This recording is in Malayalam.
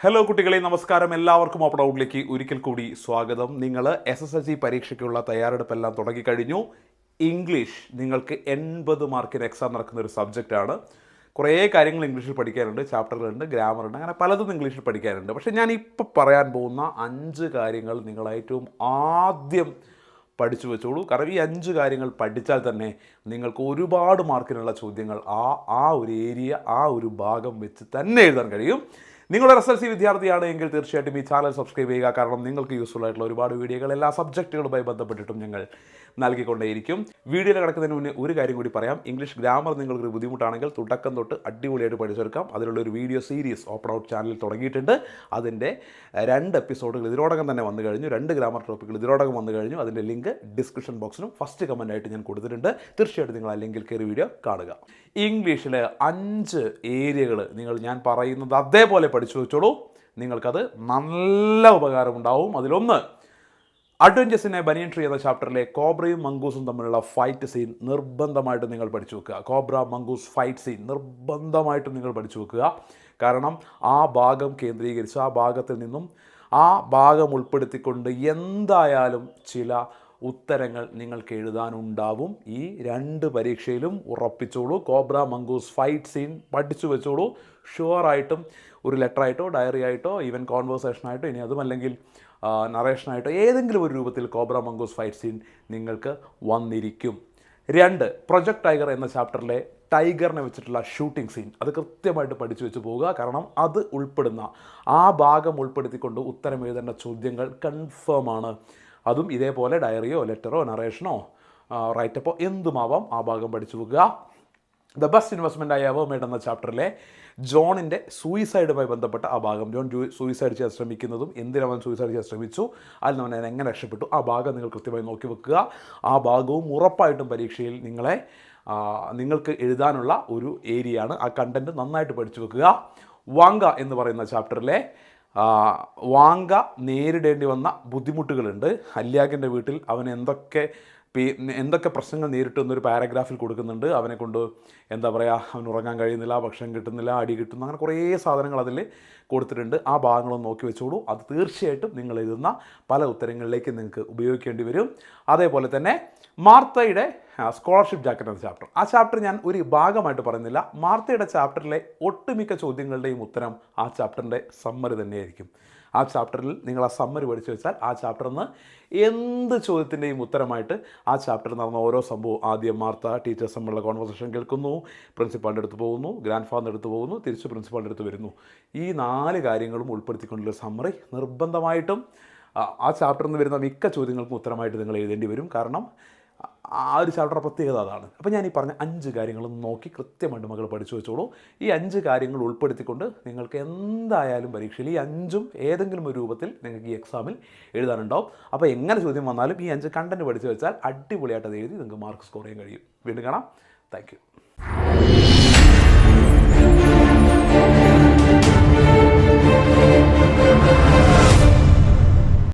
ഹലോ കുട്ടികളെ, നമസ്കാരം. എല്ലാവർക്കും ഓപ്പൺ ഔട്ടിലേക്ക് ഒരിക്കൽ കൂടി സ്വാഗതം. നിങ്ങൾ SSLC പരീക്ഷയ്ക്കുള്ള തയ്യാറെടുപ്പെല്ലാം തുടങ്ങിക്കഴിഞ്ഞു. ഇംഗ്ലീഷ് നിങ്ങൾക്ക് 80 മാർക്കിന് എക്സാം നടക്കുന്ന ഒരു സബ്ജക്റ്റാണ്. കുറേ കാര്യങ്ങൾ ഇംഗ്ലീഷിൽ പഠിക്കാനുണ്ട്, ചാപ്റ്ററുകളുണ്ട്, ഗ്രാമറുണ്ട്, അങ്ങനെ പലതും ഇംഗ്ലീഷിൽ പഠിക്കാനുണ്ട്. പക്ഷേ ഞാൻ ഇപ്പോൾ പറയാൻ പോകുന്ന 5 കാര്യങ്ങൾ നിങ്ങൾ ഏറ്റവും ആദ്യം പഠിച്ചു വെച്ചോളൂ. കാരണം ഈ 5 കാര്യങ്ങൾ പഠിച്ചാൽ തന്നെ നിങ്ങൾക്ക് ഒരുപാട് മാർക്കിനുള്ള ചോദ്യങ്ങൾ ആ ഒരു ഏരിയ, ആ ഒരു ഭാഗം വെച്ച് തന്നെ എഴുതാൻ കഴിയും. നിങ്ങളൊരു SSLC വിദ്യാർത്ഥിയാണ് എങ്കിൽ തീർച്ചയായിട്ടും ഈ ചാനൽ സബ്സ്ക്രൈബ് ചെയ്യുക. കാരണം നിങ്ങൾക്ക് യൂസ്ഫുൾ ആയിട്ടുള്ള ഒരുപാട് വീഡിയോകൾ എല്ലാ സബ്ജക്റ്റുകളുമായി ബന്ധപ്പെട്ടിട്ടും ഞങ്ങൾ നൽകിക്കൊണ്ടേയിരിക്കും. വീഡിയോയിൽ കിടക്കുന്നതിന് മുന്നേ ഒരു കാര്യം കൂടി പറയാം. ഇംഗ്ലീഷ് ഗ്രാമർ നിങ്ങൾക്കൊരു ബുദ്ധിമുട്ടാണെങ്കിൽ തുടക്കം തൊട്ട് അടിപൊളിയായിട്ട് പഠിച്ചെടുക്കാം. അതിലുള്ളൊരു വീഡിയോ സീരീസ് ഓപ്പൺ ഔട്ട് ചാനലിൽ തുടങ്ങിയിട്ടുണ്ട്. അതിൻ്റെ 2 എപ്പിസോഡുകൾ ഇതിനോടകം തന്നെ വന്നു കഴിഞ്ഞു. 2 ഗ്രാമർ ടോപ്പിക്കുകൾ ഇതിനോടകം വന്നു കഴിഞ്ഞു. അതിൻ്റെ ലിങ്ക് ഡിസ്ക്രിപ്ഷൻ ബോക്സിലും ഫസ്റ്റ് കമൻറ്റായിട്ട് ഞാൻ കൊടുത്തിട്ടുണ്ട്. തീർച്ചയായിട്ടും നിങ്ങൾ ആ ലിങ്കിൽ കയറി വീഡിയോ കാണുക. ഇംഗ്ലീഷിൽ 5 ഏരിയകൾ ഞാൻ പറയുന്നത് അതേപോലെ പഠിച്ചു വെച്ചോളൂ. നിങ്ങൾക്കത് നല്ല ഉപകാരമുണ്ടാവും. അതിലൊന്ന്, adventures in A banian tree എന്ന ചാപ്റ്ററിലെ കോബ്രയും മംഗൂസും തമ്മിലുള്ള ഫൈറ്റ് സീൻ നിർബന്ധമായിട്ടും നിങ്ങൾ പഠിച്ചു വെക്കുക. കോബ്ര മംഗൂസ് ഫൈറ്റ് സീൻ നിർബന്ധമായിട്ടും നിങ്ങൾ പഠിച്ചു വെക്കുക. കാരണം ആ ഭാഗം കേന്ദ്രീകരിച്ച് ആ ഭാഗത്തിൽ നിന്നും ആ ഭാഗം ഉൾപ്പെടുത്തിക്കൊണ്ട് എന്തായാലും ചില ഉത്തരങ്ങൾ നിങ്ങൾക്ക് എഴുതാനുണ്ടാവും. ഈ 2 പരീക്ഷയിലും ഉറപ്പിച്ചോളൂ. കോബ്ര മംഗൂസ് ഫൈറ്റ് സീൻ പഠിച്ചു വെച്ചോളൂ. ഷുവറായിട്ടും ഒരു ലെറ്ററായിട്ടോ ഡയറി ആയിട്ടോ ഈവൻ കോൺവേഴ്സേഷനായിട്ടോ ഇനി അതുമല്ലെങ്കിൽ നറേഷനായിട്ടോ ഏതെങ്കിലും ഒരു രൂപത്തിൽ കോബ്ര മംഗൂസ് ഫൈറ്റ് സീൻ നിങ്ങൾക്ക് വന്നിരിക്കും. 2, പ്രൊജക്ട് ടൈഗർ എന്ന ചാപ്റ്ററിലെ ടൈഗറിനെ വെച്ചിട്ടുള്ള ഷൂട്ടിംഗ് സീൻ അത് കൃത്യമായിട്ട് പഠിച്ചു വെച്ച് പോവുക. കാരണം അത് ഉൾപ്പെടുന്ന ആ ഭാഗം ഉൾപ്പെടുത്തിക്കൊണ്ട് ഉത്തരം എഴുതേണ്ട ചോദ്യങ്ങൾ കൺഫേം ആണ്. അതും ഇതേപോലെ ഡയറിയോ ലെറ്ററോ നറേഷനോ റൈറ്റപ്പോ എന്തുമാവാം, ആ ഭാഗം പഠിച്ചു വെക്കുക. ദ ബെസ്റ്റ് ഇൻവെസ്റ്റ്മെൻ്റ് ആയി എവർ മേഡ് എന്ന ചാപ്റ്ററിലെ ജോണിൻ്റെ സൂയിസൈഡുമായി ബന്ധപ്പെട്ട ആ ഭാഗം, ജോൺ സൂയിസൈഡ് ചെയ്യാൻ ശ്രമിക്കുന്നതും എന്തിനവൻ സൂയിസൈഡ് ചെയ്യാൻ ശ്രമിച്ചു, അതിൽ നിന്ന് അവൻ എങ്ങനെ രക്ഷപ്പെട്ടു, ആ ഭാഗം നിങ്ങൾ കൃത്യമായി നോക്കി വെക്കുക. ആ ഭാഗവും ഉറപ്പായിട്ടും പരീക്ഷയിൽ നിങ്ങൾക്ക് എഴുതാനുള്ള ഒരു ഏരിയയാണ്. ആ കണ്ടൻറ്റ് നന്നായിട്ട് പഠിച്ചു വെക്കുക. വാങ്ക എന്ന് പറയുന്ന ചാപ്റ്ററിലെ വാങ്ക നേരിടേണ്ടി വന്ന ബുദ്ധിമുട്ടുകളുണ്ട്. ഹല്യാഗിൻ്റെ വീട്ടിൽ അവൻ എന്തൊക്കെ പ്രശ്നങ്ങൾ നേരിട്ടു എന്നൊരു പാരഗ്രാഫിൽ കൊടുക്കുന്നുണ്ട്. അവനെ കൊണ്ട് അവൻ ഉറങ്ങാൻ കഴിയുന്നില്ല, ഭക്ഷണം കിട്ടുന്നില്ല, അടി കിട്ടുന്നു, അങ്ങനെ കുറേ സാധനങ്ങൾ അതിൽ കൊടുത്തിട്ടുണ്ട്. ആ ഭാഗങ്ങളൊന്നും നോക്കി വെച്ചോളൂ. അത് തീർച്ചയായിട്ടും നിങ്ങൾ എഴുതുന്ന പല ഉത്തരങ്ങളിലേക്ക് നിങ്ങൾക്ക് ഉപയോഗിക്കേണ്ടി വരും. അതേപോലെ തന്നെ മാർത്തയുടെ സ്കോളർഷിപ്പ് ജാക്കറ്റ് എന്ന ചാപ്റ്റർ, ആ ചാപ്റ്റർ ഞാൻ ഒരു ഭാഗമായിട്ട് പറയുന്നില്ല. മാർത്തയുടെ ചാപ്റ്ററിലെ ഒട്ടുമിക്ക ചോദ്യങ്ങളുടെയും ഉത്തരം ആ ചാപ്റ്ററിൻ്റെ സമ്മറി തന്നെയായിരിക്കും. ആ ചാപ്റ്ററിൽ നിങ്ങൾ ആ സമ്മറി പഠിച്ചു വെച്ചാൽ ആ ചാപ്റ്ററിൽ നിന്ന് എന്ത് ചോദ്യത്തിൻ്റെയും ഉത്തരമായിട്ട് ആ ചാപ്റ്ററിൽ നടന്ന ഓരോ സംഭവവും, ആദ്യം മാർത്ത ടീച്ചേഴ്സ് തമ്മിലുള്ള കോൺവെർസേഷൻ കേൾക്കുന്നു, പ്രിൻസിപ്പാളിൻ്റെ അടുത്ത് പോകുന്നു, ഗ്രാൻഡ് ഫാദറിൻ്റെ അടുത്ത് പോകുന്നു, തിരിച്ച് പ്രിൻസിപ്പാളിൻ്റെ അടുത്ത് വരുന്നു. ഈ 4 കാര്യങ്ങളും ഉൾപ്പെടുത്തിക്കൊണ്ടുള്ള സമ്മറി നിർബന്ധമായിട്ടും ആ ചാപ്റ്ററിൽ നിന്ന് വരുന്ന മിക്ക ചോദ്യങ്ങൾക്കും ഉത്തരമായിട്ട് നിങ്ങൾ എഴുതേണ്ടി വരും. കാരണം ആ ഒരു ചാപ്റ്റർ പ്രത്യേകത അതാണ്. അപ്പോൾ ഞാൻ ഈ പറഞ്ഞ 5 കാര്യങ്ങളും നോക്കി കൃത്യമായിട്ട് മകൾ പഠിച്ചു വെച്ചോളൂ. ഈ 5 കാര്യങ്ങൾ ഉൾപ്പെടുത്തിക്കൊണ്ട് നിങ്ങൾക്ക് എന്തായാലും പരീക്ഷയിൽ ഈ 5ഉം ഏതെങ്കിലും ഒരു രൂപത്തിൽ നിങ്ങൾക്ക് ഈ എക്സാമിൽ എഴുതാനുണ്ടാവും. അപ്പോൾ എങ്ങനെ ചോദ്യം വന്നാലും ഈ 5 കണ്ടൻറ്റ് പഠിച്ചു വെച്ചാൽ അടിപൊളിയായിട്ട് അത് എഴുതി നിങ്ങൾക്ക് മാർക്ക് സ്കോർ ചെയ്യാൻ കഴിയും. വീണ്ടും കാണാം. Thank you.